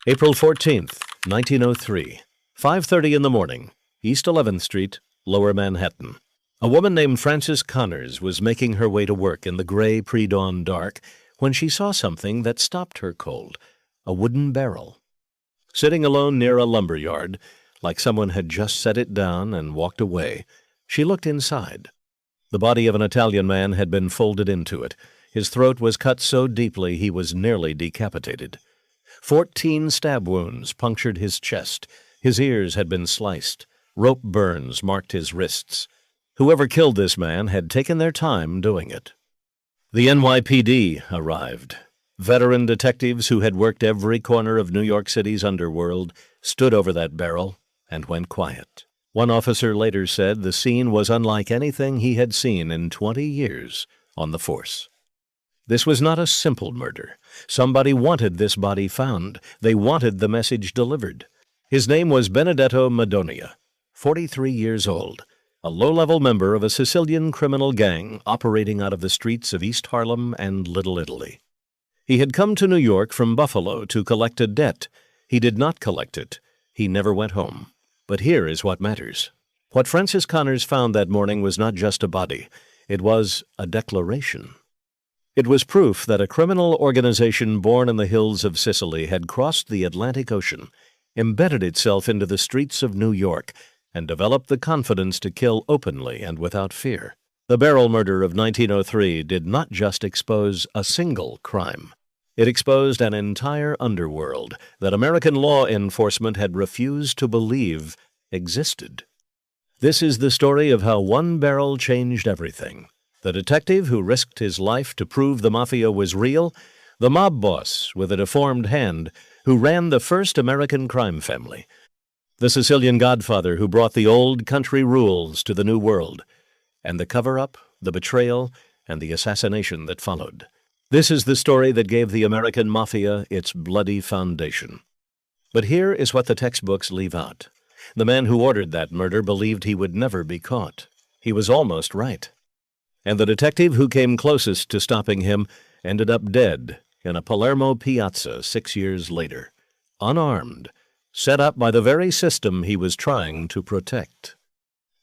April 14th, 1903, 5:30 in the morning, East 11th Street, Lower Manhattan. A woman named Frances Connors was making her way to work in the gray pre-dawn dark when she saw something that stopped her cold, a wooden barrel. Sitting alone near a lumber yard, like someone had just set it down and walked away, she looked inside. The body of an Italian man had been folded into it. His throat was cut so deeply he was nearly decapitated. 14 stab wounds punctured his chest. His ears had been sliced. Rope burns marked his wrists. Whoever killed this man had taken their time doing it. The NYPD arrived. Veteran detectives who had worked every corner of New York City's underworld stood over that barrel and went quiet. One officer later said the scene was unlike anything he had seen in 20 years on the force. This was not a simple murder. Somebody wanted this body found. They wanted the message delivered. His name was Benedetto Madonia, 43 years old, a low-level member of a Sicilian criminal gang operating out of the streets of East Harlem and Little Italy. He had come to New York from Buffalo to collect a debt. He did not collect it. He never went home. But here is what matters. What Frances Connors found that morning was not just a body. It was a declaration. It was proof that a criminal organization born in the hills of Sicily had crossed the Atlantic Ocean, embedded itself into the streets of New York, and developed the confidence to kill openly and without fear. The barrel murder of 1903 did not just expose a single crime. It exposed an entire underworld that American law enforcement had refused to believe existed. This is the story of how one barrel changed everything. The detective who risked his life to prove the mafia was real, the mob boss with a deformed hand who ran the first American crime family, the Sicilian godfather who brought the old country rules to the new world, and the cover-up, the betrayal, and the assassination that followed. This is the story that gave the American Mafia its bloody foundation. But here is what the textbooks leave out. The man who ordered that murder believed he would never be caught. He was almost right. And the detective who came closest to stopping him ended up dead in a Palermo piazza 6 years later, unarmed, set up by the very system he was trying to protect.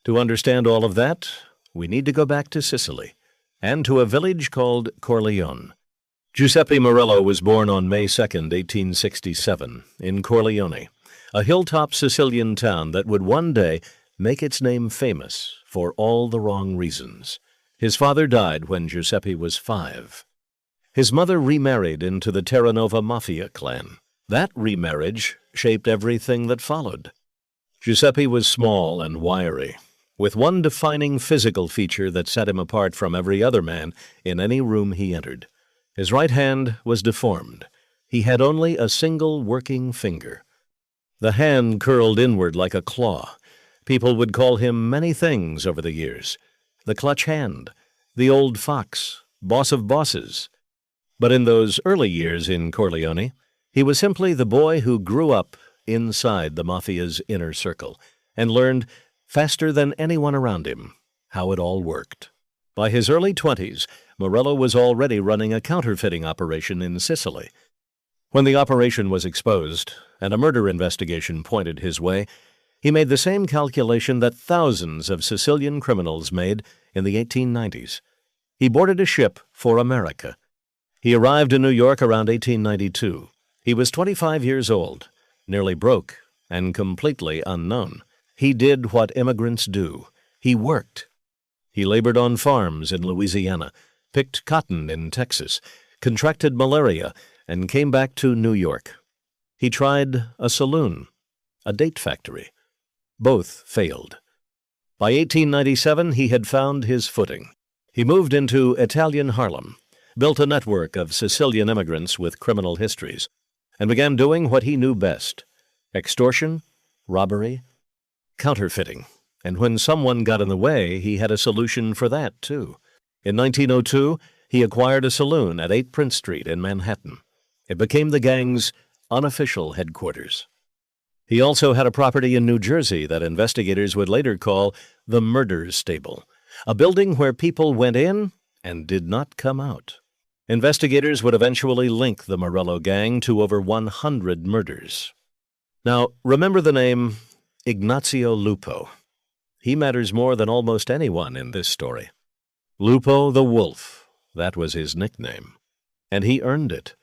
To understand all of that, we need to go back to Sicily, and to a village called Corleone. Giuseppe Morello was born on May 2, 1867, in Corleone, a hilltop Sicilian town that would one day make its name famous for all the wrong reasons. His father died when Giuseppe was 5. His mother remarried into the Terranova Mafia clan. That remarriage shaped everything that followed. Giuseppe was small and wiry, with one defining physical feature that set him apart from every other man in any room he entered. His right hand was deformed. He had only a single working finger. The hand curled inward like a claw. People would call him many things over the years. The clutch hand, the old fox, boss of bosses. But in those early years in Corleone, he was simply the boy who grew up inside the Mafia's inner circle and learned, faster than anyone around him, how it all worked. By his early 20s, Morello was already running a counterfeiting operation in Sicily. When the operation was exposed and a murder investigation pointed his way, he made the same calculation that thousands of Sicilian criminals made in the 1890s. He boarded a ship for America. He arrived in New York around 1892. He was 25 years old, nearly broke, and completely unknown. He did what immigrants do. He worked. He labored on farms in Louisiana, picked cotton in Texas, contracted malaria, and came back to New York. He tried a saloon, a date factory. Both failed. By 1897, he had found his footing. He moved into Italian Harlem, built a network of Sicilian immigrants with criminal histories, and began doing what he knew best: extortion, robbery, counterfeiting. And when someone got in the way, he had a solution for that, too. In 1902, he acquired a saloon at 8 Prince Street in Manhattan. It became the gang's unofficial headquarters. He also had a property in New Jersey that investigators would later call the murder stable, a building where people went in and did not come out. Investigators would eventually link the Morello gang to over 100 murders. Now, remember the name Ignazio Lupo. He matters more than almost anyone in this story. Lupo the Wolf, that was his nickname. And he earned it.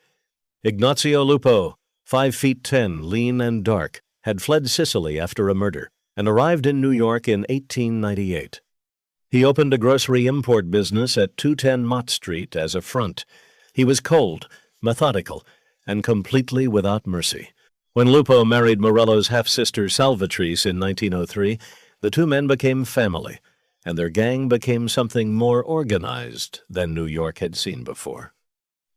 Ignazio Lupo, 5 feet 10, lean and dark, had fled Sicily after a murder and arrived in New York in 1898. He opened a grocery import business at 210 Mott Street as a front. He was cold, methodical, and completely without mercy. When Lupo married Morello's half-sister Salvatrice in 1903, the two men became family, and their gang became something more organized than New York had seen before.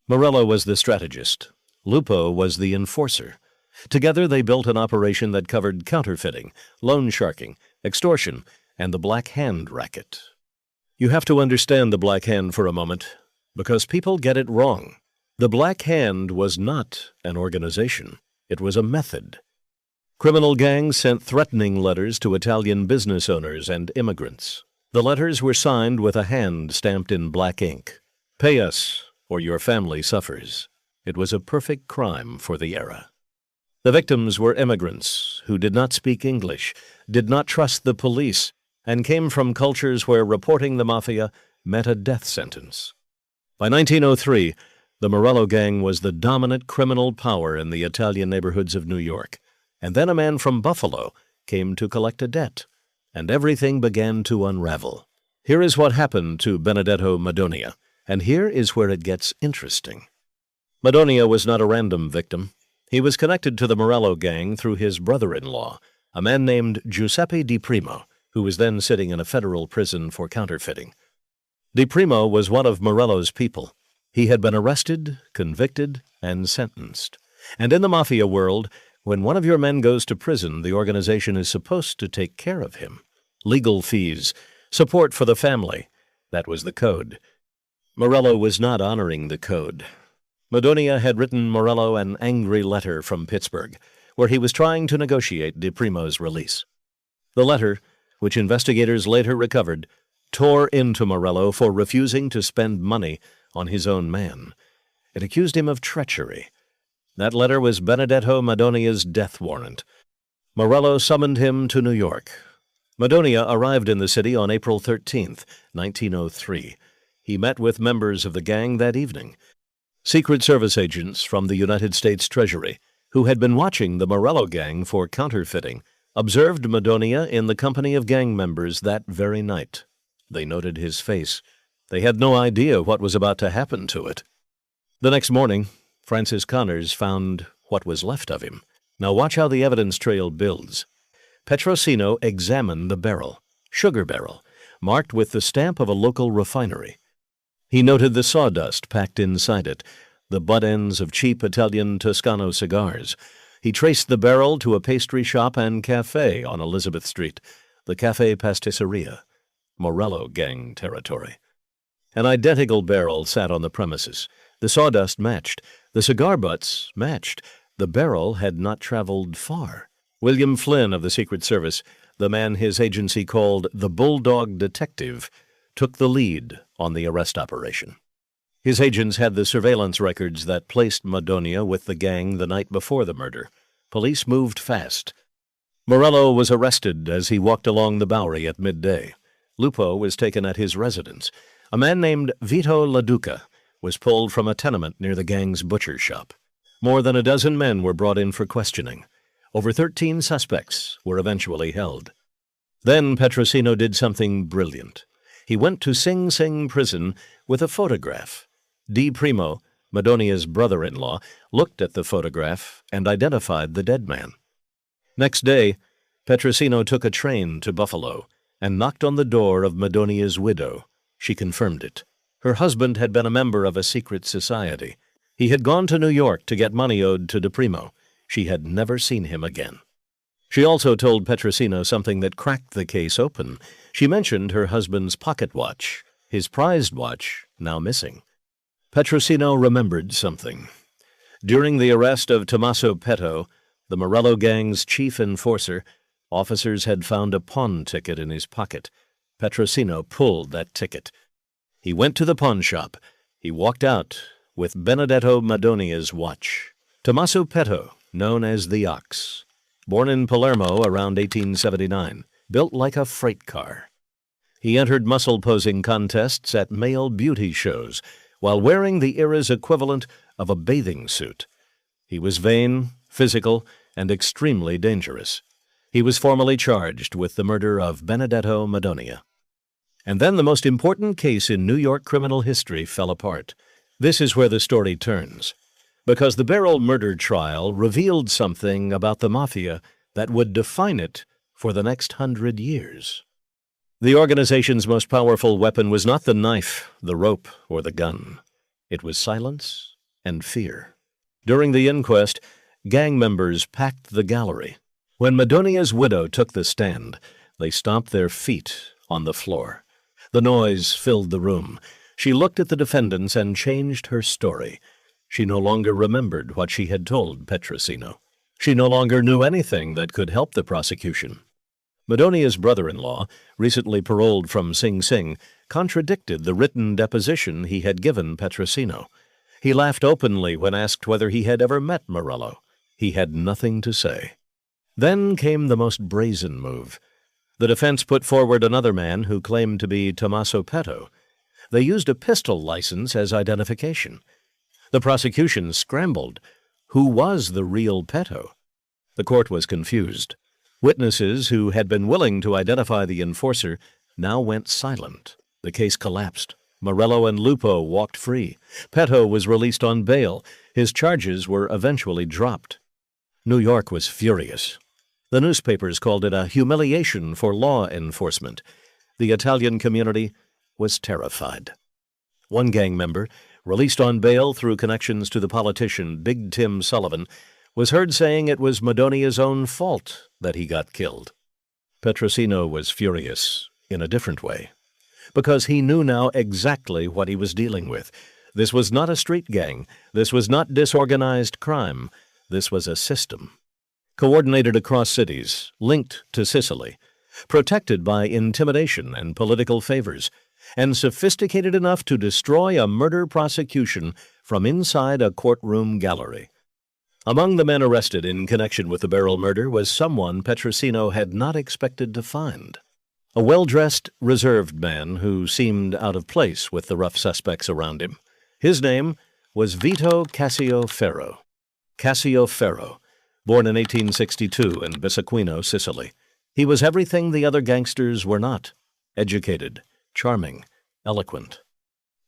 Morello was the strategist. Lupo was the enforcer. Together they built an operation that covered counterfeiting, loan sharking, extortion, and the Black Hand racket. You have to understand the Black Hand for a moment, because people get it wrong. The Black Hand was not an organization. It was a method. Criminal gangs sent threatening letters to Italian business owners and immigrants. The letters were signed with a hand stamped in black ink. Pay us, or your family suffers. It was a perfect crime for the era. The victims were immigrants who did not speak English, did not trust the police, and came from cultures where reporting the mafia meant a death sentence. By 1903, the Morello gang was the dominant criminal power in the Italian neighborhoods of New York. And then a man from Buffalo came to collect a debt, and everything began to unravel. Here is what happened to Benedetto Madonia, and here is where it gets interesting. Madonia was not a random victim. He was connected to the Morello gang through his brother-in-law, a man named Giuseppe Di Primo, who was then sitting in a federal prison for counterfeiting. Di Primo was one of Morello's people. He had been arrested, convicted, and sentenced. And in the mafia world, when one of your men goes to prison, the organization is supposed to take care of him. Legal fees, support for the family, that was the code. Morello was not honoring the code. Madonia had written Morello an angry letter from Pittsburgh, where he was trying to negotiate Di Primo's release. The letter, which investigators later recovered, tore into Morello for refusing to spend money on his own man. It accused him of treachery. That letter was Benedetto Madonia's death warrant. Morello summoned him to New York. Madonia arrived in the city on April 13, 1903. He met with members of the gang that evening. Secret Service agents from the United States Treasury, who had been watching the Morello gang for counterfeiting, observed Madonia in the company of gang members that very night. They noted his face. They had no idea what was about to happen to it. The next morning, Francis Connors found what was left of him. Now watch how the evidence trail builds. Petrosino examined the barrel, sugar barrel, marked with the stamp of a local refinery. He noted the sawdust packed inside it, the butt ends of cheap Italian Toscano cigars. He traced the barrel to a pastry shop and cafe on Elizabeth Street, the Cafe Pasticceria, Morello gang territory. An identical barrel sat on the premises. The sawdust matched. The cigar butts matched. The barrel had not traveled far. William Flynn of the Secret Service, the man his agency called the Bulldog Detective, took the lead on the arrest operation. His agents had the surveillance records that placed Madonia with the gang the night before the murder. Police moved fast. Morello was arrested as he walked along the Bowery at midday. Lupo was taken at his residence. A man named Vito LaDuca was pulled from a tenement near the gang's butcher shop. More than a dozen men were brought in for questioning. Over 13 suspects were eventually held. Then Petrosino did something brilliant. He went to Sing Sing prison with a photograph. Di Primo, Madonia's brother-in-law, looked at the photograph and identified the dead man. Next day, Petrosino took a train to Buffalo and knocked on the door of Madonia's widow. She confirmed it. Her husband had been a member of a secret society. He had gone to New York to get money owed to Di Primo. She had never seen him again. She also told Petrosino something that cracked the case open. She mentioned her husband's pocket watch, his prized watch, now missing. Petrosino remembered something. During the arrest of Tommaso Petto, the Morello gang's chief enforcer, officers had found a pawn ticket in his pocket. Petrosino pulled that ticket. He went to the pawn shop. He walked out with Benedetto Madonia's watch. Tommaso Petto, known as the Ox, born in Palermo around 1879, built like a freight car. He entered muscle-posing contests at male beauty shows while wearing the era's equivalent of a bathing suit. He was vain, physical, and extremely dangerous. He was formally charged with the murder of Benedetto Madonia. And then the most important case in New York criminal history fell apart. This is where the story turns, because the Beryl murder trial revealed something about the Mafia that would define it for the next 100 years. The organization's most powerful weapon was not the knife, the rope, or the gun. It was silence and fear. During the inquest, gang members packed the gallery. When Madonia's widow took the stand, they stomped their feet on the floor. The noise filled the room. She looked at the defendants and changed her story. She no longer remembered what she had told Petrosino. She no longer knew anything that could help the prosecution. Madonia's brother-in-law, recently paroled from Sing Sing, contradicted the written deposition he had given Petrosino. He laughed openly when asked whether he had ever met Morello. He had nothing to say. Then came the most brazen move. The defense put forward another man who claimed to be Tommaso Petto. They used a pistol license as identification. The prosecution scrambled. Who was the real Petto? The court was confused. Witnesses who had been willing to identify the enforcer now went silent. The case collapsed. Morello and Lupo walked free. Petto was released on bail. His charges were eventually dropped. New York was furious. The newspapers called it a humiliation for law enforcement. The Italian community was terrified. One gang member, released on bail through connections to the politician Big Tim Sullivan, was heard saying it was Madonia's own fault that he got killed. Petrosino was furious in a different way, because he knew now exactly what he was dealing with. This was not a street gang. This was not disorganized crime. This was a system, coordinated across cities, linked to Sicily, protected by intimidation and political favors, and sophisticated enough to destroy a murder prosecution from inside a courtroom gallery. Among the men arrested in connection with the Beryl murder was someone Petrosino had not expected to find. A well-dressed, reserved man who seemed out of place with the rough suspects around him. His name was Vito Cascio Ferro. Cascio Ferro, born in 1862 in Bisaquino, Sicily. He was everything the other gangsters were not: educated, charming, eloquent.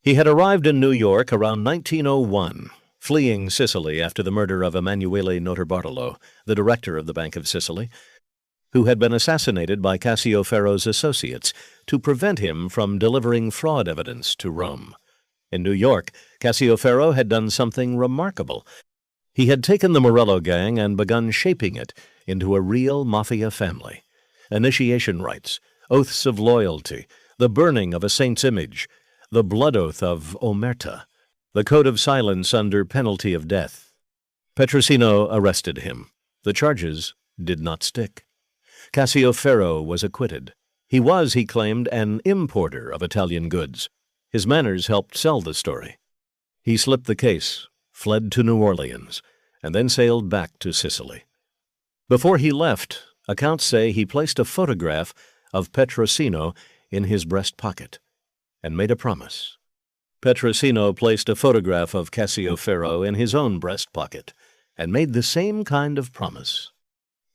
He had arrived in New York around 1901, fleeing Sicily after the murder of Emanuele Notarbartolo, the director of the Bank of Sicily, who had been assassinated by Cascio Ferro's associates to prevent him from delivering fraud evidence to Rome. In New York, Cascio Ferro had done something remarkable. He had taken the Morello gang and begun shaping it into a real mafia family. Initiation rites, oaths of loyalty, the burning of a saint's image, the blood oath of Omerta, the code of silence under penalty of death. Petrosino arrested him. The charges did not stick. Cascio Ferro was acquitted. He was, he claimed, an importer of Italian goods. His manners helped sell the story. He slipped the case, fled to New Orleans, and then sailed back to Sicily. Before he left, accounts say he placed a photograph of Petrosino in his breast pocket and made a promise. Petrosino placed a photograph of Cascio Ferro in his own breast pocket and made the same kind of promise.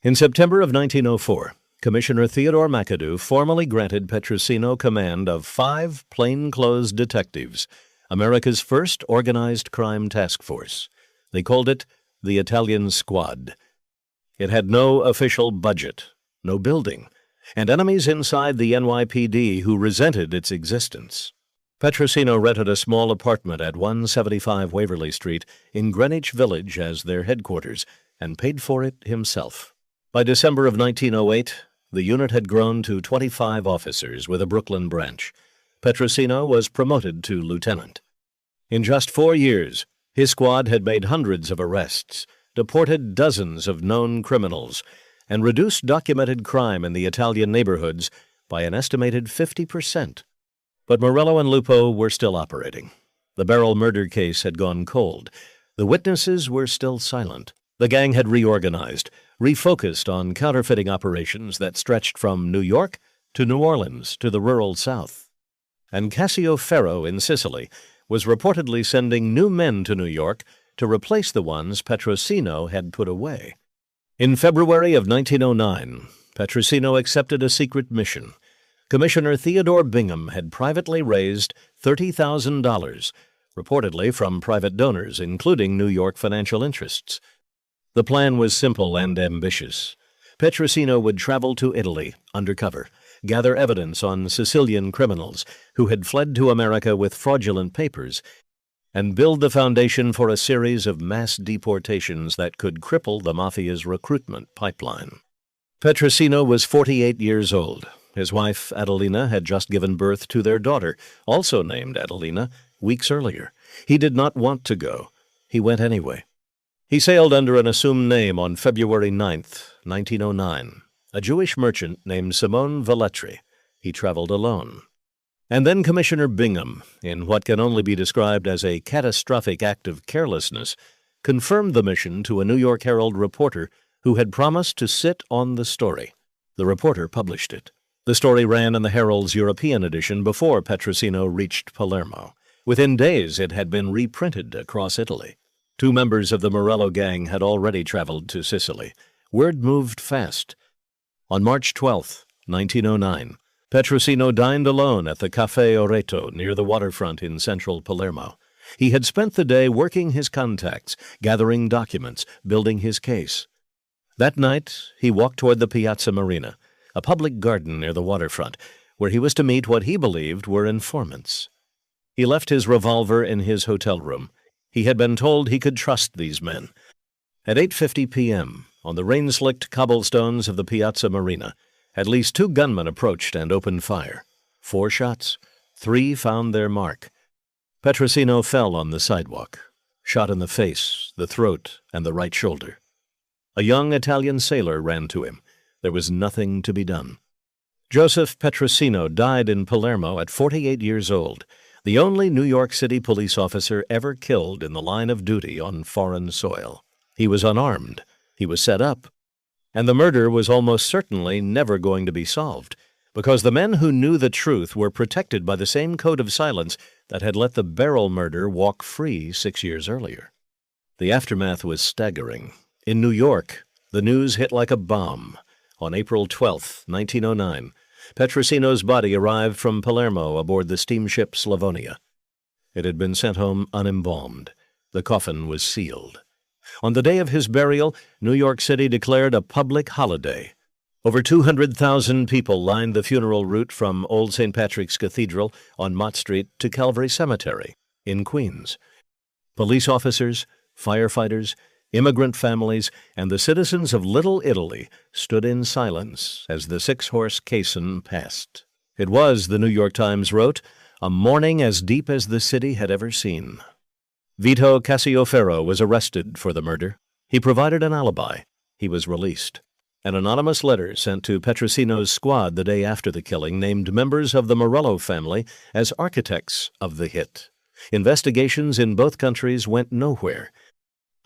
In September of 1904, Commissioner Theodore McAdoo formally granted Petrosino command of 5 plainclothes detectives, America's first organized crime task force. They called it the Italian Squad. It had no official budget, no building, and enemies inside the NYPD who resented its existence. Petrosino rented a small apartment at 175 Waverly Street in Greenwich Village as their headquarters and paid for it himself. By December of 1908, the unit had grown to 25 officers with a Brooklyn branch. Petrosino was promoted to lieutenant. In just 4 years, his squad had made hundreds of arrests, deported dozens of known criminals, and reduced documented crime in the Italian neighborhoods by an estimated 50%. But Morello and Lupo were still operating. The Beryl murder case had gone cold. The witnesses were still silent. The gang had reorganized, refocused on counterfeiting operations that stretched from New York to New Orleans to the rural South. And Cascio Ferro in Sicily was reportedly sending new men to New York to replace the ones Petrosino had put away. In February of 1909, Petrosino accepted a secret mission. Commissioner Theodore Bingham had privately raised $30,000, reportedly from private donors, including New York financial interests. The plan was simple and ambitious. Petrosino would travel to Italy undercover, gather evidence on Sicilian criminals who had fled to America with fraudulent papers, and build the foundation for a series of mass deportations that could cripple the Mafia's recruitment pipeline. Petrosino was 48 years old. His wife, Adelina, had just given birth to their daughter, also named Adelina, weeks earlier. He did not want to go. He went anyway. He sailed under an assumed name on February 9, 1909, a Jewish merchant named Simone Velletri. He traveled alone. And then Commissioner Bingham, in what can only be described as a catastrophic act of carelessness, confirmed the mission to a New York Herald reporter who had promised to sit on the story. The reporter published it. The story ran in the Herald's European edition before Petrosino reached Palermo. Within days, it had been reprinted across Italy. 2 members of the Morello gang had already traveled to Sicily. Word moved fast. On March 12, 1909, Petrosino dined alone at the Café Oreto near the waterfront in central Palermo. He had spent the day working his contacts, gathering documents, building his case. That night, he walked toward the Piazza Marina, a public garden near the waterfront, where he was to meet what he believed were informants. He left his revolver in his hotel room. He had been told he could trust these men. At 8:50 p.m., on the rain-slicked cobblestones of the Piazza Marina, at least 2 gunmen approached and opened fire. 4 shots. 3 found their mark. Petrosino fell on the sidewalk, shot in the face, the throat, and the right shoulder. A young Italian sailor ran to him. There was nothing to be done. Joseph Petrosino died in Palermo at 48 years old, the only New York City police officer ever killed in the line of duty on foreign soil. He was unarmed. He was set up. And the murder was almost certainly never going to be solved, because the men who knew the truth were protected by the same code of silence that had let the Beryl murder walk free 6 years earlier. The aftermath was staggering. In New York, the news hit like a bomb. On April 12, 1909, Petrosino's body arrived from Palermo aboard the steamship Slavonia. It had been sent home unembalmed. The coffin was sealed. On the day of his burial, New York City declared a public holiday. Over 200,000 people lined the funeral route from Old St. Patrick's Cathedral on Mott Street to Calvary Cemetery in Queens. Police officers, firefighters, immigrant families, and the citizens of Little Italy stood in silence as the 6-horse caisson passed. It was, the New York Times wrote, a mourning as deep as the city had ever seen. Vito Cascio Ferro was arrested for the murder. He provided an alibi. He was released. An anonymous letter sent to Petrosino's squad the day after the killing named members of the Morello family as architects of the hit. Investigations in both countries went nowhere.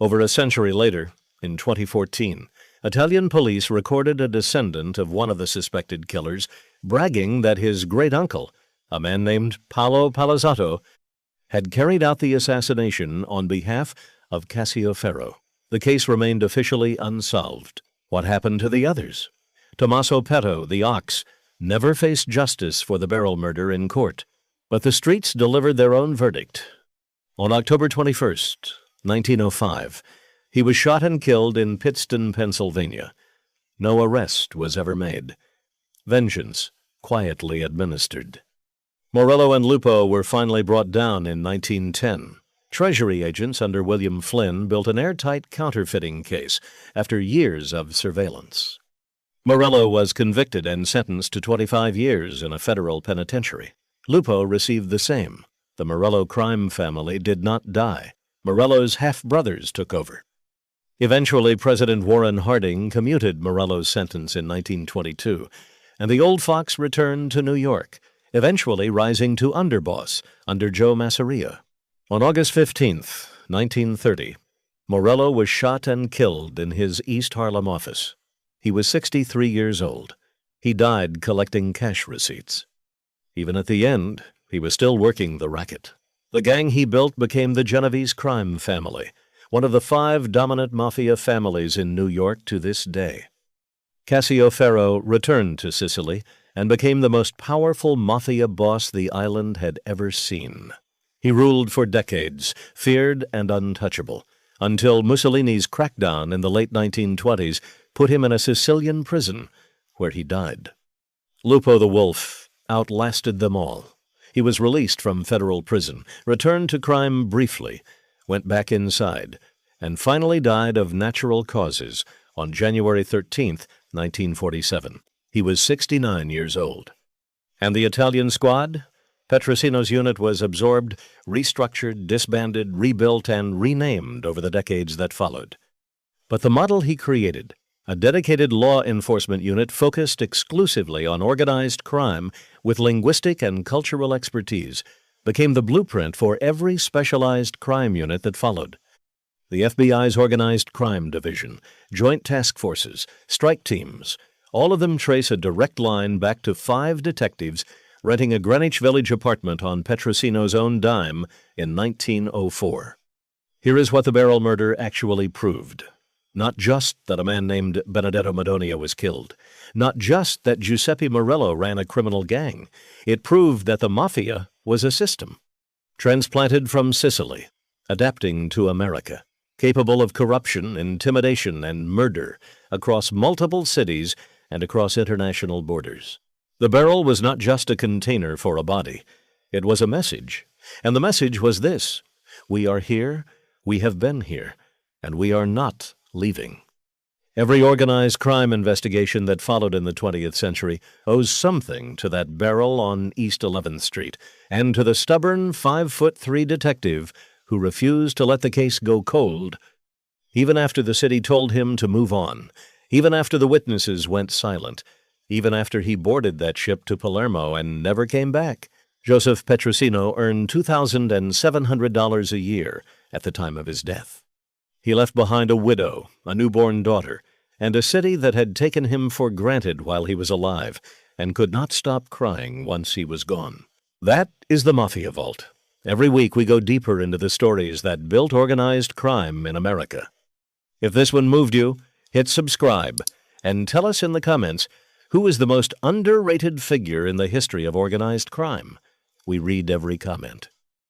Over a century later, in 2014, Italian police recorded a descendant of one of the suspected killers bragging that his great-uncle, a man named Paolo Palazzato, had carried out the assassination on behalf of Cascio Ferro. The case remained officially unsolved. What happened to the others? Tommaso Petto, the Ox, never faced justice for the Beryl murder in court, but the streets delivered their own verdict. On October 21st, 1905, he was shot and killed in Pittston, Pennsylvania. No arrest was ever made. Vengeance quietly administered. Morello and Lupo were finally brought down in 1910. Treasury agents under William Flynn built an airtight counterfeiting case after years of surveillance. Morello was convicted and sentenced to 25 years in a federal penitentiary. Lupo received the same. The Morello crime family did not die. Morello's half-brothers took over. Eventually, President Warren Harding commuted Morello's sentence in 1922, and the old fox returned to New York, eventually rising to underboss under Joe Masseria. On August 15th, 1930, Morello was shot and killed in his East Harlem office. He was 63 years old. He died collecting cash receipts. Even at the end, he was still working the racket. The gang he built became the Genovese crime family, one of the 5 dominant mafia families in New York to this day. Cascio Ferro returned to Sicily and became the most powerful mafia boss the island had ever seen. He ruled for decades, feared and untouchable, until Mussolini's crackdown in the late 1920s put him in a Sicilian prison, where he died. Lupo the Wolf outlasted them all. He was released from federal prison, returned to crime briefly, went back inside, and finally died of natural causes on January 13, 1947. He was 69 years old. And the Italian squad? Petrosino's unit was absorbed, restructured, disbanded, rebuilt, and renamed over the decades that followed. But the model he created, a dedicated law enforcement unit focused exclusively on organized crime with linguistic and cultural expertise, became the blueprint for every specialized crime unit that followed. The FBI's Organized Crime Division, Joint Task Forces, strike teams, all of them trace a direct line back to 5 detectives renting a Greenwich Village apartment on Petrosino's own dime in 1904. Here is what the barrel murder actually proved. Not just that a man named Benedetto Madonia was killed, not just that Giuseppe Morello ran a criminal gang. It proved that the mafia was a system, transplanted from Sicily, adapting to America, capable of corruption, intimidation, and murder across multiple cities and across international borders. The barrel was not just a container for a body. It was a message, and the message was this: we are here, we have been here, and we are not leaving. Every organized crime investigation that followed in the 20th century owes something to that barrel on East 11th Street and to the stubborn 5'3" detective who refused to let the case go cold, even after the city told him to move on, even after the witnesses went silent, even after he boarded that ship to Palermo and never came back. Joseph Petrosino earned $2,700 a year at the time of his death. He left behind a widow, a newborn daughter, and a city that had taken him for granted while he was alive and could not stop crying once he was gone. That is the Mafia Vault. Every week we go deeper into the stories that built organized crime in America. If this one moved you, hit subscribe and tell us in the comments who is the most underrated figure in the history of organized crime. We read every comment.